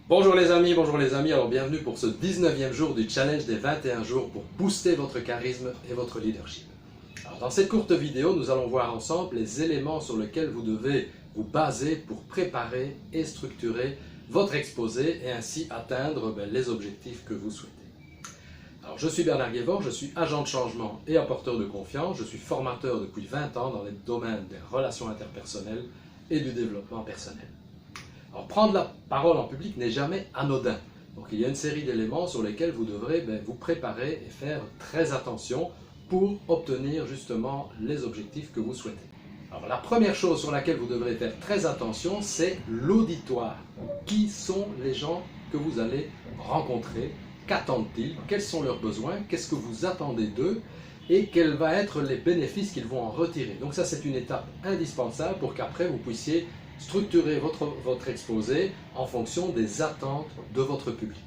bonjour les amis, alors bienvenue pour ce 19e jour du challenge des 21 jours pour booster votre charisme et votre leadership. Alors dans cette courte vidéo, nous allons voir ensemble les éléments sur lesquels vous devez vous baser pour préparer et structurer votre exposé et ainsi atteindre les objectifs que vous souhaitez. Alors je suis Bernard Guévor, je suis agent de changement et apporteur de confiance, je suis formateur depuis 20 ans dans les domaines des relations interpersonnelles et du développement personnel. Alors, prendre la parole en public n'est jamais anodin. Donc, il y a une série d'éléments sur lesquels vous devrez vous préparer et faire très attention pour obtenir justement les objectifs que vous souhaitez. Alors, la première chose sur laquelle vous devrez faire très attention, c'est l'auditoire. Qui sont les gens que vous allez rencontrer? Qu'attendent-ils? Quels sont leurs besoins? Qu'est-ce que vous attendez d'eux? Et quels vont être les bénéfices qu'ils vont en retirer? Donc ça, c'est une étape indispensable pour qu'après vous puissiez structurer votre exposé en fonction des attentes de votre public.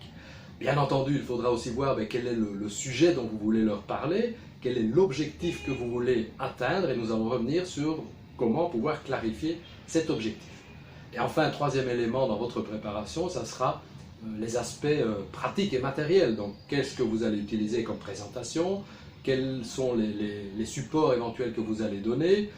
Bien entendu, il faudra aussi voir quel est le sujet dont vous voulez leur parler, quel est l'objectif que vous voulez atteindre, et nous allons revenir sur comment pouvoir clarifier cet objectif. Et enfin, troisième élément dans votre préparation, ça sera les aspects pratiques et matériels. Donc, qu'est-ce que vous allez utiliser comme présentation, quels sont les supports éventuels que vous allez donner,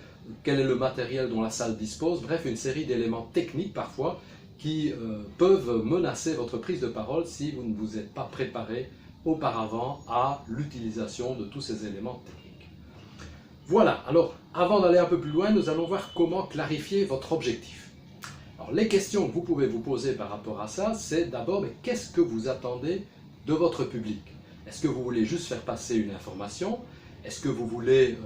quel est le matériel dont la salle dispose, bref, une série d'éléments techniques parfois qui peuvent menacer votre prise de parole si vous ne vous êtes pas préparé auparavant à l'utilisation de tous ces éléments techniques. Voilà, alors avant d'aller un peu plus loin, nous allons voir comment clarifier votre objectif. Alors les questions que vous pouvez vous poser par rapport à ça, c'est d'abord qu'est-ce que vous attendez de votre public? Est-ce que vous voulez juste faire passer une information? Est-ce que vous voulez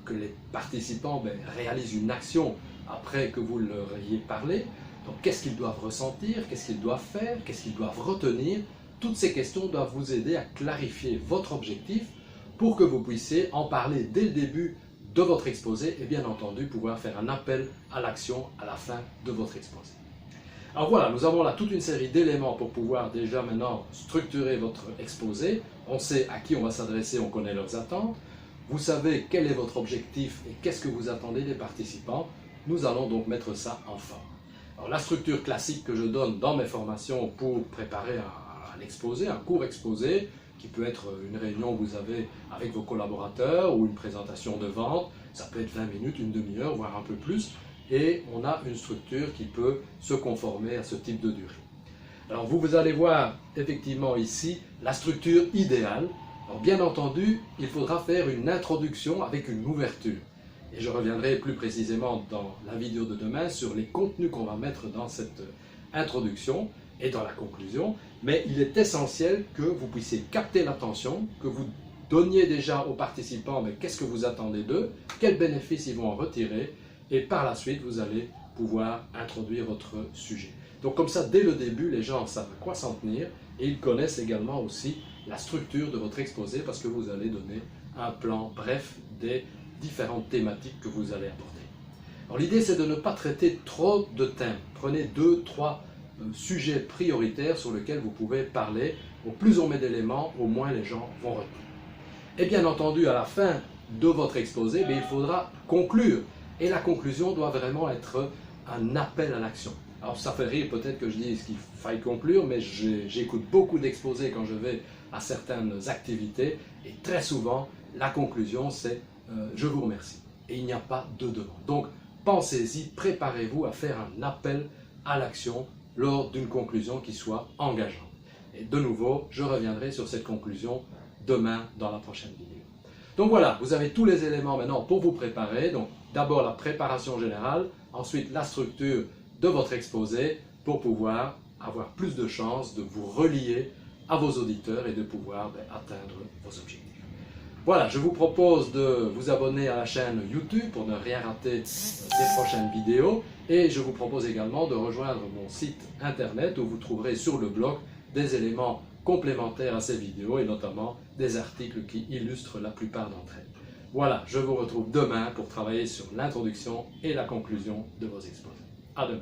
que les participants réalisent une action après que vous leur ayez parlé? Donc qu'est-ce qu'ils doivent ressentir? Qu'est-ce qu'ils doivent faire? Qu'est-ce qu'ils doivent retenir? Toutes ces questions doivent vous aider à clarifier votre objectif pour que vous puissiez en parler dès le début de votre exposé et bien entendu pouvoir faire un appel à l'action à la fin de votre exposé. Alors voilà, nous avons là toute une série d'éléments pour pouvoir déjà maintenant structurer votre exposé. On sait à qui on va s'adresser, on connaît leurs attentes. Vous savez quel est votre objectif et qu'est-ce que vous attendez des participants. Nous allons donc mettre ça en forme. Alors la structure classique que je donne dans mes formations pour préparer un exposé, un court exposé, qui peut être une réunion que vous avez avec vos collaborateurs ou une présentation de vente, ça peut être 20 minutes, une demi-heure, voire un peu plus. Et on a une structure qui peut se conformer à ce type de durée. Alors vous allez voir effectivement ici la structure idéale. Alors bien entendu, il faudra faire une introduction avec une ouverture. Et je reviendrai plus précisément dans la vidéo de demain sur les contenus qu'on va mettre dans cette introduction et dans la conclusion. Mais il est essentiel que vous puissiez capter l'attention, que vous donniez déjà aux participants qu'est-ce que vous attendez d'eux, quels bénéfices ils vont en retirer. Et par la suite, vous allez pouvoir introduire votre sujet. Donc comme ça, dès le début, les gens savent à quoi s'en tenir et ils connaissent également aussi la structure de votre exposé parce que vous allez donner un plan bref des différentes thématiques que vous allez apporter. Alors l'idée, c'est de ne pas traiter trop de thèmes. Prenez 2-3 sujets prioritaires sur lesquels vous pouvez parler. Au plus on met d'éléments, au moins les gens vont retenir. Et bien entendu, à la fin de votre exposé, il faudra conclure. Et la conclusion doit vraiment être un appel à l'action. Alors ça fait rire peut-être que je dise qu'il faille conclure, mais j'écoute beaucoup d'exposés quand je vais à certaines activités et très souvent la conclusion c'est je vous remercie et il n'y a pas de demande. Donc pensez-y, préparez-vous à faire un appel à l'action lors d'une conclusion qui soit engageante. Et de nouveau, je reviendrai sur cette conclusion demain dans la prochaine vidéo. Donc voilà, vous avez tous les éléments maintenant pour vous préparer. Donc d'abord la préparation générale, ensuite la structure de votre exposé pour pouvoir avoir plus de chances de vous relier à vos auditeurs et de pouvoir atteindre vos objectifs. Voilà, je vous propose de vous abonner à la chaîne YouTube pour ne rien rater des prochaines vidéos et je vous propose également de rejoindre mon site internet où vous trouverez sur le blog des éléments complémentaires à ces vidéos et notamment des articles qui illustrent la plupart d'entre elles. Voilà, je vous retrouve demain pour travailler sur l'introduction et la conclusion de vos exposés. À demain.